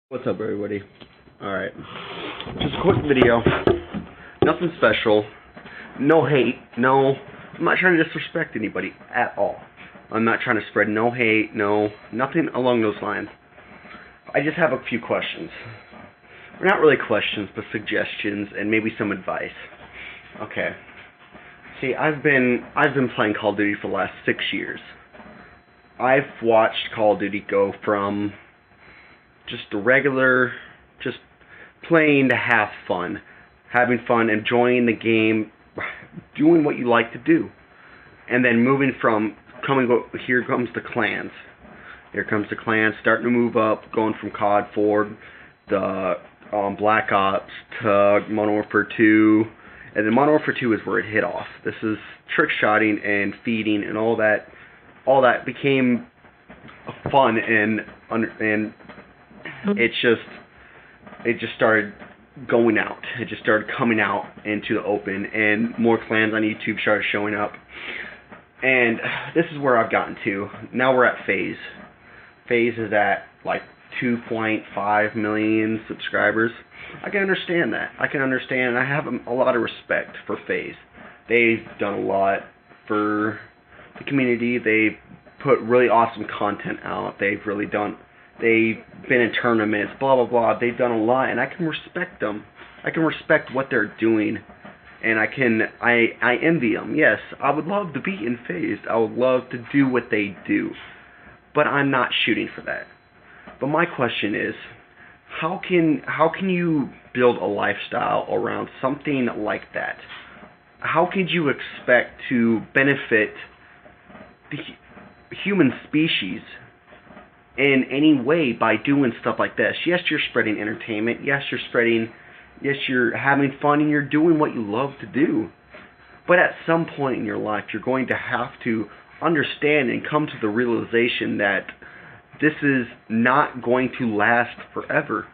What's up, everybody? Alright. Just a quick video. Nothing special. No hate. No. I'm not trying to disrespect anybody at all. I'm not trying to spread no hate. No. Nothing along those lines. I just have a few questions. Or not really questions, but suggestions and maybe some advice. Okay. See, I've been playing Call of Duty for the last 6 years. I've watched Call of Duty go from just a regular, just playing to have fun, having fun, enjoying the game, doing what you like to do, and then moving from here comes the clans. Here comes the clans, starting to move up, going from COD 4, the Black Ops to Modern Warfare 2, and then Modern Warfare 2 is where it hit off. This is trick shotting and feeding and all that. All that became fun and it just started going out. It just started coming out into the open, and more clans on YouTube started showing up. And this is where I've gotten to. Now we're at Faze. Faze is at like 2.5 million subscribers. I can understand that. I can understand, and I have a lot of respect for Faze. They've done a lot for the community. They've put really awesome content out. They've been in tournaments, blah blah blah. They've done a lot, and I can respect them. I can respect what they're doing, and I envy them. Yes, I would love to be in Faze. I would love to do what they do, but I'm not shooting for that. But my question is, how can you build a lifestyle around something like that? How could you expect to benefit the human species in any way by doing stuff like this? Yes, you're spreading entertainment. Yes, you're having fun, and you're doing what you love to do. But at some point in your life, you're going to have to understand and come to the realization that this is not going to last forever.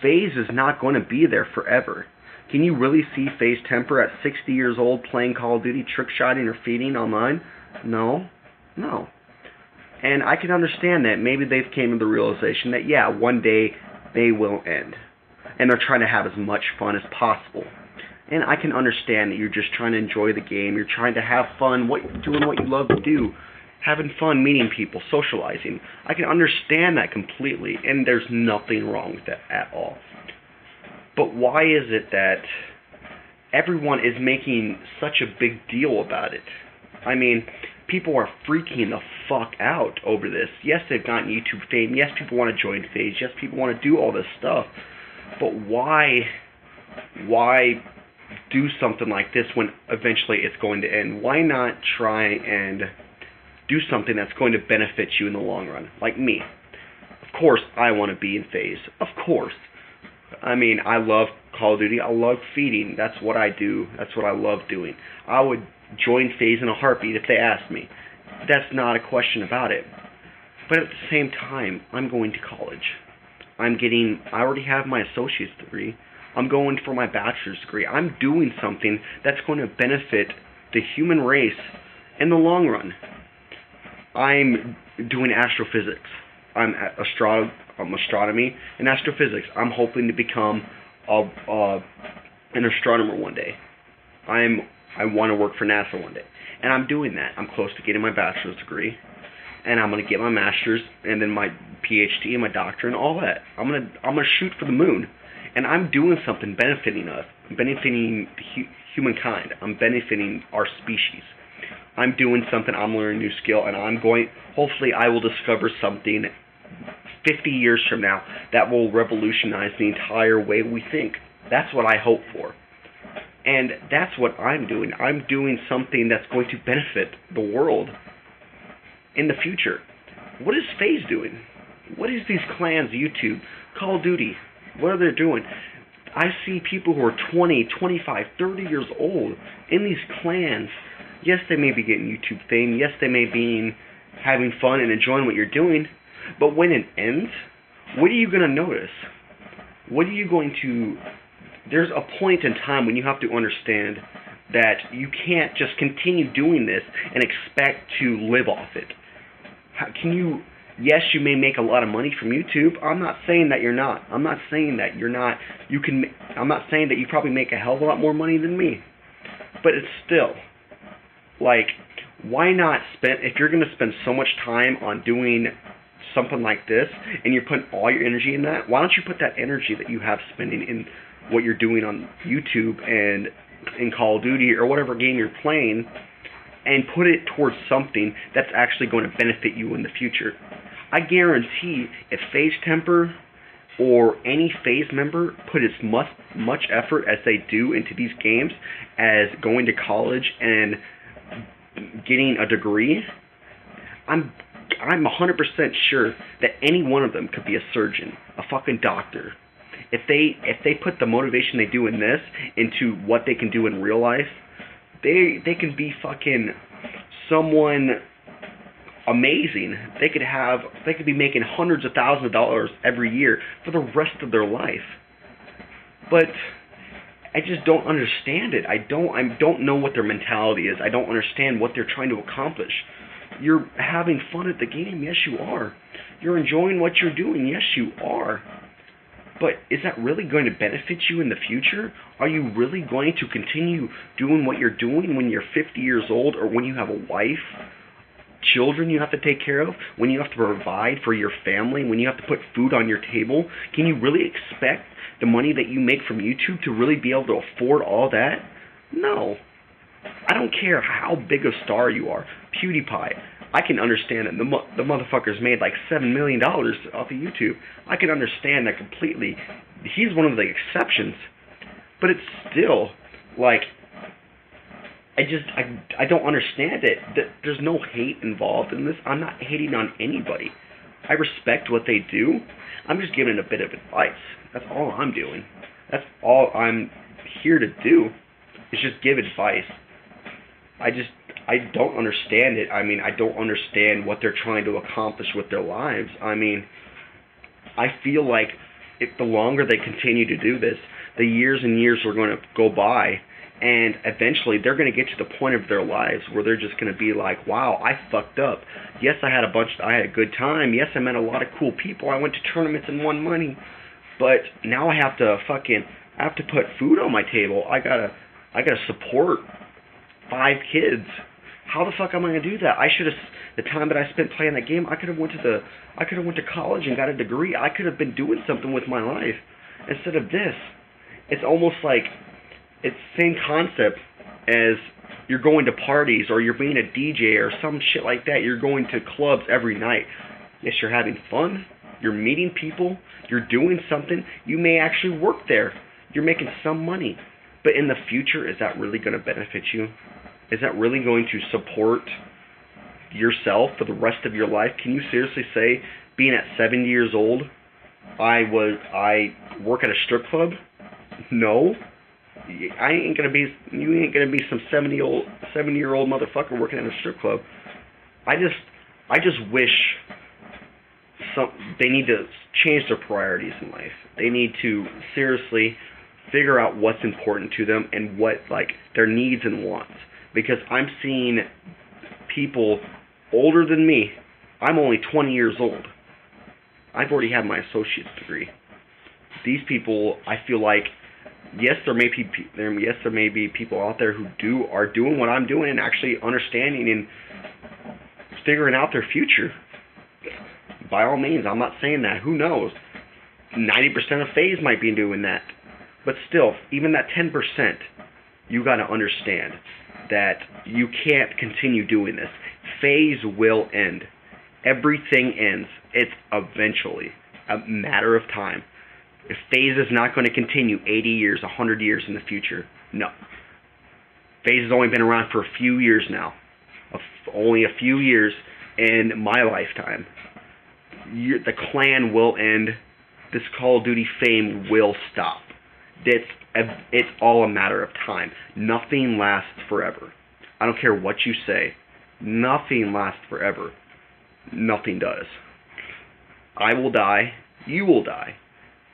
Faze is not going to be there forever. Can you really see Faze Temper at 60 years old playing Call of Duty, trick-shotting, or feeding online? No. And I can understand that. Maybe they've came to the realization that, yeah, one day they will end. And they're trying to have as much fun as possible. And I can understand that you're just trying to enjoy the game. You're trying to have fun, doing what you love to do. Having fun, meeting people, socializing. I can understand that completely. And there's nothing wrong with that at all. But why is it that everyone is making such a big deal about it? I mean, people are freaking the fuck out over this. Yes, they've gotten YouTube fame. Yes, people want to join Faze. Yes, people want to do all this stuff. But why do something like this when eventually it's going to end? Why not try and do something that's going to benefit you in the long run? Like me. Of course, I want to be in Faze. Of course. I mean, I love Call of Duty. I love feeding. That's what I do. That's what I love doing. I would join Faze in a heartbeat if they asked me. That's not a question about it. But at the same time, I'm going to college. I already have my associate's degree. I'm going for my bachelor's degree. I'm doing something that's going to benefit the human race in the long run. I'm doing astrophysics. I'm at astronomy and astrophysics. I'm hoping to become an astronomer one day. I want to work for NASA one day. And I'm doing that. I'm close to getting my bachelor's degree. And I'm going to get my master's and then my PhD and my doctorate and all that. I'm going to shoot for the moon. And I'm doing something benefiting us, benefiting humankind. I'm benefiting our species. I'm doing something, I'm learning a new skill, and hopefully I will discover something 50 years from now that will revolutionize the entire way we think. That's what I hope for. And that's what I'm doing. I'm doing something that's going to benefit the world in the future. What is Faze doing? What is these clans, YouTube, Call of Duty, what are they doing? I see people who are 20, 25, 30 years old in these clans. Yes, they may be getting YouTube fame. Yes, they may be having fun and enjoying what you're doing. But when it ends, what are you going to notice? There's a point in time when you have to understand that you can't just continue doing this and expect to live off it. Yes, you may make a lot of money from YouTube. I'm not saying that you're not. I'm not saying that you're not. I'm not saying that you probably make a hell of a lot more money than me. But it's still, like, why not spend, if you're going to spend so much time on doing something like this, and you're putting all your energy in that, why don't you put that energy that you have spending in what you're doing on YouTube and in Call of Duty or whatever game you're playing, and put it towards something that's actually going to benefit you in the future. I guarantee if Faze Temper or any Faze member put as much effort as they do into these games as going to college and getting a degree, I'm 100% sure that any one of them could be a surgeon, a fucking doctor. If they put the motivation they do in this into what they can do in real life, they can be fucking someone amazing. They could be making hundreds of thousands of dollars every year for the rest of their life. But I just don't understand it. I don't know what their mentality is. I don't understand what they're trying to accomplish. You're having fun at the game, yes you are. You're enjoying what you're doing, yes you are. But is that really going to benefit you in the future? Are you really going to continue doing what you're doing when you're 50 years old, or when you have a wife, children you have to take care of, when you have to provide for your family, when you have to put food on your table? Can you really expect the money that you make from YouTube to really be able to afford all that? No. I don't care how big a star you are. PewDiePie, I can understand that the motherfucker's made like $7 million off of YouTube. I can understand that completely. He's one of the exceptions. But it's still, like, I don't understand it. There's no hate involved in this. I'm not hating on anybody. I respect what they do. I'm just giving a bit of advice. That's all I'm doing. That's all I'm here to do, is just give advice. I don't understand it. I mean, I don't understand what they're trying to accomplish with their lives. I mean, I feel like if the longer they continue to do this, the years and years are going to go by, and eventually they're going to get to the point of their lives where they're just going to be like, wow, I fucked up. Yes, I had a good time. Yes, I met a lot of cool people. I went to tournaments and won money. But now I have to put food on my table. I gotta support 5 kids. How the fuck am I gonna do that? The time that I spent playing that game, I could have went to college and got a degree. I could have been doing something with my life instead of this. It's almost like it's the same concept as you're going to parties, or you're being a DJ or some shit like that. You're going to clubs every night. Yes, you're having fun. You're meeting people. You're doing something. You may actually work there. You're making some money. But in the future, is that really going to benefit you? Is that really going to support yourself for the rest of your life? Can you seriously say, being at 70 years old, I work at a strip club? No. You ain't gonna be some 70-year-old motherfucker working at a strip club. I just wish they need to change their priorities in life. They need to seriously figure out what's important to them and what, like, their needs and wants. Because I'm seeing people older than me. I'm only 20 years old. I've already had my associate's degree. These people, I feel like, yes, there may be people out there who are doing what I'm doing and actually understanding and figuring out their future. By all means, I'm not saying that. Who knows? 90% of Faze might be doing that. But still, even that 10%, you got to understand that you can't continue doing this. Faze will end. Everything ends. It's eventually a matter of time. If Faze is not going to continue 80 years, 100 years in the future, no. Faze has only been around for a few years now. Only a few years in my lifetime. The clan will end. This Call of Duty fame will stop. It's all a matter of time. Nothing lasts forever. I don't care what you say. Nothing lasts forever. Nothing does. I will die. You will die.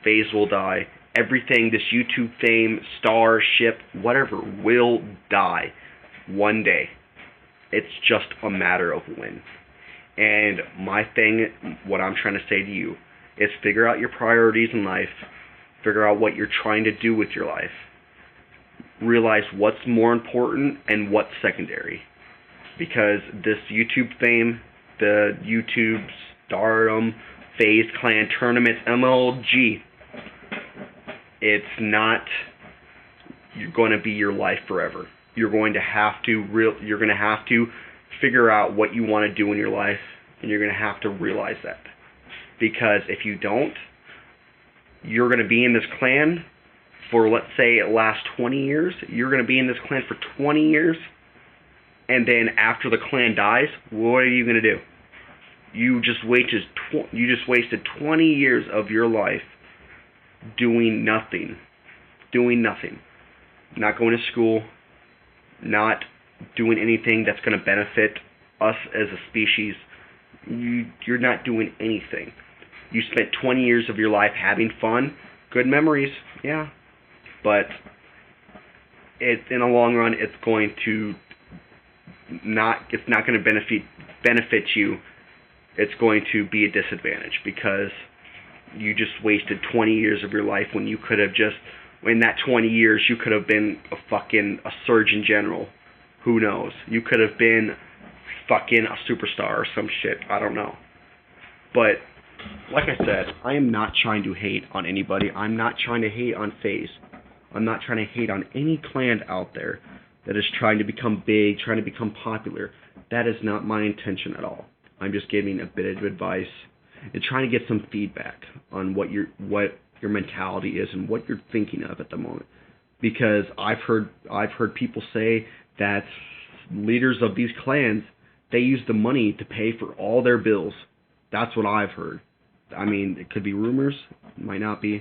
Faze will die. Everything, this YouTube fame, star, ship, whatever, will die one day. It's just a matter of when. And my thing, what I'm trying to say to you, is figure out your priorities in life. Figure out what you're trying to do with your life. Realize what's more important and what's secondary. Because this YouTube fame, the YouTube stardom, Faze clan tournaments, MLG, it's not going to be your life forever. You're going to have to figure out what you want to do in your life, and you're going to have to realize that. Because if you don't, you're going to be in this clan for, let's say, it lasts 20 years. You're going to be in this clan for 20 years, and then after the clan dies, what are you going to do? You just wasted 20 years of your life doing nothing. Not going to school, not doing anything that's going to benefit us as a species. You're not doing anything. You spent 20 years of your life having fun, good memories, yeah, but in the long run, it's not going to benefit you. It's going to be a disadvantage, because you just wasted 20 years of your life when you could have just, in that 20 years, you could have been a surgeon general. Who knows? You could have been fucking a superstar or some shit. I don't know. But, like I said, I am not trying to hate on anybody. I'm not trying to hate on Faze. I'm not trying to hate on any clan out there that is trying to become big, trying to become popular. That is not my intention at all. I'm just giving a bit of advice and trying to get some feedback on what your mentality is and what you're thinking of at the moment. Because I've heard people say that leaders of these clans, they use the money to pay for all their bills. That's what I've heard. I mean, it could be rumors, it might not be.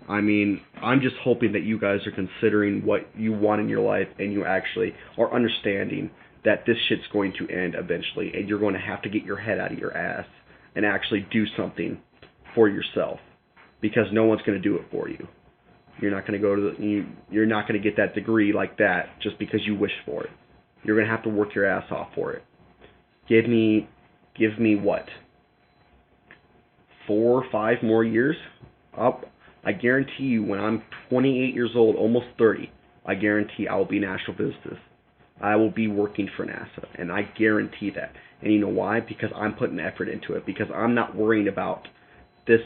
I mean, I'm just hoping that you guys are considering what you want in your life, and you actually are understanding that this shit's going to end eventually, and you're going to have to get your head out of your ass and actually do something for yourself, because no one's going to do it for you. You're not going to you're not going to get that degree like that just because you wish for it. You're going to have to work your ass off for it. Give me what? 4 or 5 more years? I guarantee you, when I'm 28 years old, almost 30, I guarantee I will be an astrophysicist. I will be working for NASA, and I guarantee that. And you know why? Because I'm putting effort into it. Because I'm not worrying about this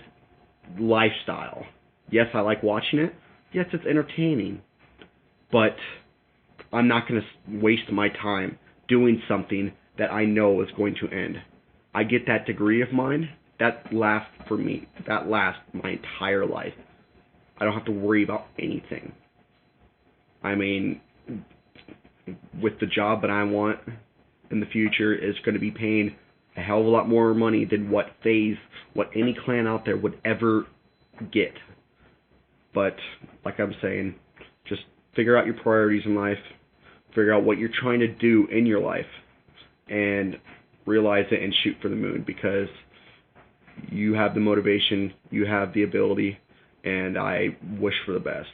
lifestyle. Yes, I like watching it. Yes, it's entertaining. But I'm not going to waste my time doing something that I know is going to end. I get that degree of mine. That lasts for me. That lasts my entire life. I don't have to worry about anything. I mean, with the job that I want in the future, is going to be paying a hell of a lot more money than what any clan out there would ever get. But, like I'm saying, just figure out your priorities in life, figure out what you're trying to do in your life, and realize it and shoot for the moon, because you have the motivation, you have the ability, and I wish for the best.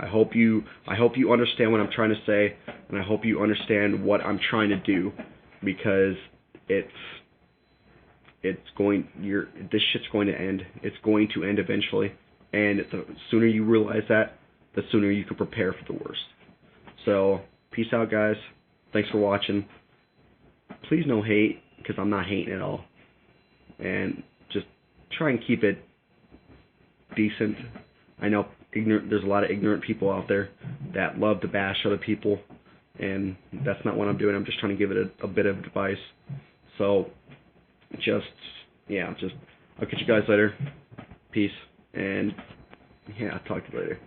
I hope you understand what I'm trying to say, and I hope you understand what I'm trying to do, because this shit's going to end. It's going to end eventually, and the sooner you realize that, the sooner you can prepare for the worst. So, peace out, guys. Thanks for watching. Please no hate, because I'm not hating at all. And just try and keep it decent. I know there's a lot of ignorant people out there that love to bash other people, and that's not what I'm doing. I'm just trying to give it a bit of advice. So, I'll catch you guys later. Peace, and yeah, I'll talk to you later.